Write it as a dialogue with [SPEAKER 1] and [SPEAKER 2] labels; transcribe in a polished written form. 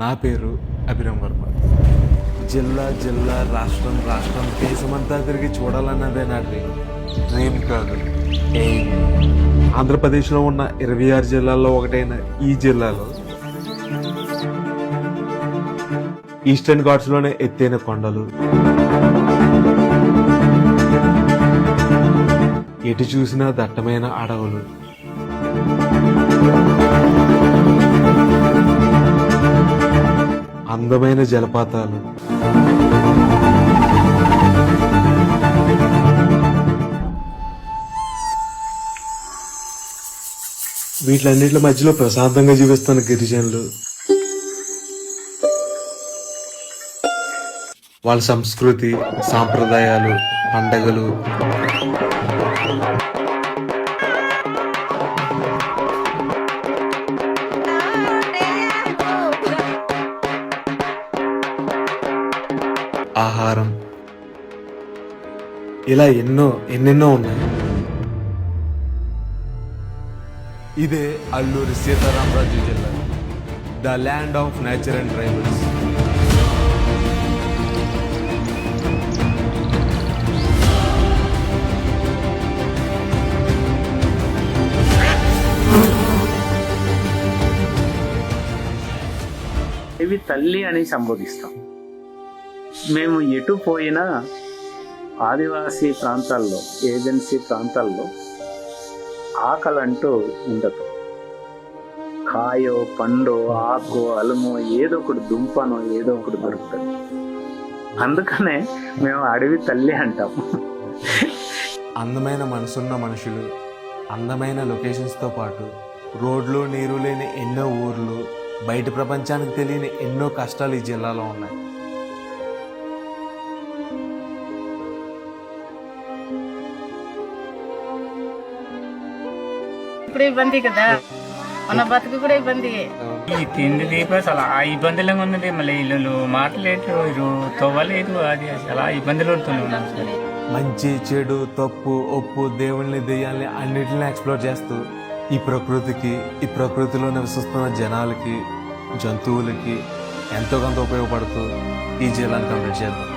[SPEAKER 1] నా పేరు అభిరామ్ వర్మ. జిల్లా జిల్లా రాష్ట్రం రాష్ట్రం దేశమంతా తిరిగి చూడాలన్నదే నా డ్రీమ్ కాదు. ఆంధ్రప్రదేశ్లో ఉన్న 26 జిల్లాల్లో ఒకటైన ఈ జిల్లాలో ఈస్టర్న్ ఘాట్స్లోనే ఎత్తైన కొండలు, ఎటు చూసినా దట్టమైన అడవులు, అందమైన జలపాతాలు, వీటిలన్నిటి మధ్యలో ప్రశాంతంగా జీవిస్తున్న గిరిజనులు, వాళ్ళ సంస్కృతి, సాంప్రదాయాలు, పండగలు, ఆహారం, ఇలా ఎన్నెన్నో ఉన్నాయి. ఇదే అల్లూరి సీతారామరాజు జిల్లా, the land of nature and tribals.
[SPEAKER 2] ఇవి తల్లి అని సంబోధిస్తాం. మేము ఎటు పోయినా ఆదివాసీ ప్రాంతాల్లో, ఏజెన్సీ ప్రాంతాల్లో ఆకలంటూ ఉండదు. కాయో, పండో, ఆకో, అలమో, ఏదో ఒకటి దుంపనో ఏదో ఒకటి దొరుకుతుంది. అందుకనే మేము అడవి తల్లి అంటాం.
[SPEAKER 1] అందమైన మనసున్న మనుషులు, అందమైన లొకేషన్స్తో పాటు రోడ్లు, నీరు లేని ఎన్నో ఊర్లు, బయట ప్రపంచానికి తెలియని ఎన్నో కష్టాలు ఈ జిల్లాలో ఉన్నాయి.
[SPEAKER 3] ఇప్పుడు ఇబ్బంది కదా, మన బతుకు కూడా ఇబ్బంది.
[SPEAKER 4] ఈ తిండి దీప అసలు ఆ ఇబ్బందులు ఉన్నది. మళ్ళీ ఇల్లు మాటలేదు, తవ్వలేదు, అది అసలు ఇబ్బందులు ఉంటున్నాం.
[SPEAKER 1] మంచి, చెడు, తప్పు, ఒప్పు, దేవుల్ని, దెయ్యాల్ని అన్నిటిని ఎక్స్ప్లోర్ చేస్తూ ఈ ప్రకృతిలో నివసిస్తున్న జనాలకి, జంతువులకి ఎంతో కొంత ఉపయోగపడుతూ ఈ జిల్లాని కంప్లీట్ చేద్దాం.